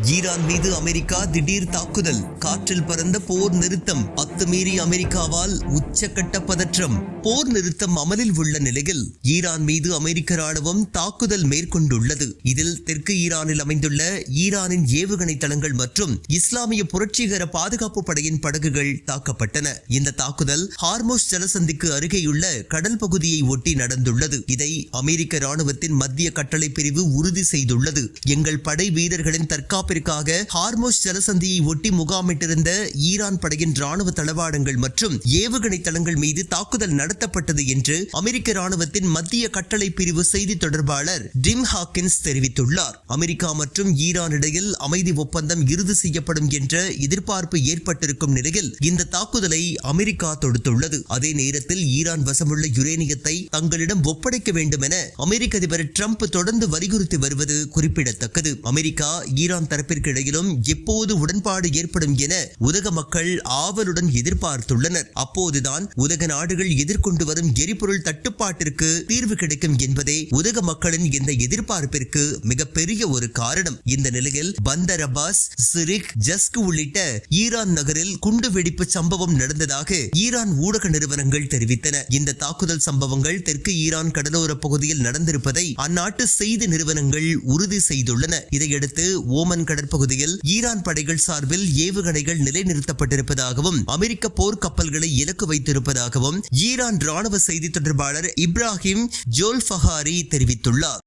Iran மீது America திடீர் தாக்குதல், காற்றில் பறந்த போர் நிறுத்தம், அத்துமீறி அமெரிக்காவால் உச்சக்கட்ட பதற்றம். போர் நிறுத்தம் அமலில் உள்ள நிலையில் ஈரான் மீது அமெரிக்க ராணுவம் தாக்குதல் மேற்கொண்டுள்ளது. இதில் தெற்கு ஈரானில் அமைந்துள்ள ஈரானின் ஏவுகணை தளங்கள் மற்றும் இஸ்லாமிய புரட்சிகர பாதுகாப்பு படையின் படகுகள் தாக்கப்பட்டன. இந்த தாக்குதல் ஹார்மோஸ் ஜலசந்திக்கு அருகேயுள்ள கடல் பகுதியை ஒட்டி நடந்துள்ளது. இதை அமெரிக்க ராணுவத்தின் மத்திய கட்டளை பிரிவு உறுதி செய்துள்ளது. எங்கள் படை வீரர்களின் தற்காப்பிற்காக ஹார்மோஸ் ஜலசந்தியை ஒட்டி முகாமிட்டிருந்த ஈரான் படையின் ராணுவ தளவாடங்கள் மற்றும் ஏவுகணை தளங்கள் மீது தாக்குதல் நடத்தப்பட்டது என்று அமெரிக்க ராணுவத்தின் மத்திய கட்டளை பிரிவு செய்தி தொடர்பாளர் டிம் ஹாக்கின்ஸ் தெரிவித்துள்ளார். அமெரிக்கா மற்றும் ஈரான் இடையில் அமைதி ஒப்பந்தம் இறுதி செய்யப்படும் என்ற எதிர்பார்ப்பு ஏற்பட்டிருக்கும் நிலையில் இந்த தாக்குதலை அமெரிக்கா தொடுத்துள்ளது. அதே நேரத்தில் ஈரான் வசமுள்ள யுரேனியத்தை தங்களிடம் ஒப்படைக்க வேண்டும் என அமெரிக்க அதிபர் டிரம்ப் தொடர்ந்து வலியுறுத்தி வருவது குறிப்பிடத்தக்கது. அமெரிக்கா ஈரான் தரப்பிற்கு இடையிலும் எப்போது உடன்பாடு ஏற்படும் என உலக மக்கள் ஆவலுடன் எதிர்பார்த்துள்ளனர். அப்போதுதான் உலக நாடுகள் எதிர்கொண்டு வரும் எரிபொருள் தட்டுப்பாட்டிற்கு தீர்வு கிடைக்கும் என்பதே உலக மக்களின் இந்த எதிர்பார்ப்பிற்கு மிகப்பெரிய ஒரு காரணம். இந்த நிலையில் பந்தர் அப்பாஸ், சிரிக், ஜஸ்க் உள்ளிட்ட ஈரான் நகரில் குண்டுவெடிப்பு சம்பவம் நடந்ததாக ஈரான் ஊடக நிறுவனங்கள் தெரிவித்தன. இந்த தாக்குதல் சம்பவங்கள் தெற்கு ஈரான் கடலோர பகுதியில் நடந்திருப்பதை அந்நாட்டு செய்தி நிறுவனங்கள் உறுதி செய்துள்ளன. இதையடுத்து ஓமன் கடற்பகுதியில் ஈரான் படைகள் சார்பில் ஏவுகணைகள் நிலைநிறுத்தப்பட்டிருப்பதாகவும் அமெரிக்க போர் கப்பல்களை இலக்கு வைத்திருப்பதாகவும் ஈரான் ராணுவ செய்தி தொடர்பாளர் இப்ராஹிம் ஜோல்ஃபஹாரி தெரிவித்துள்ளார்.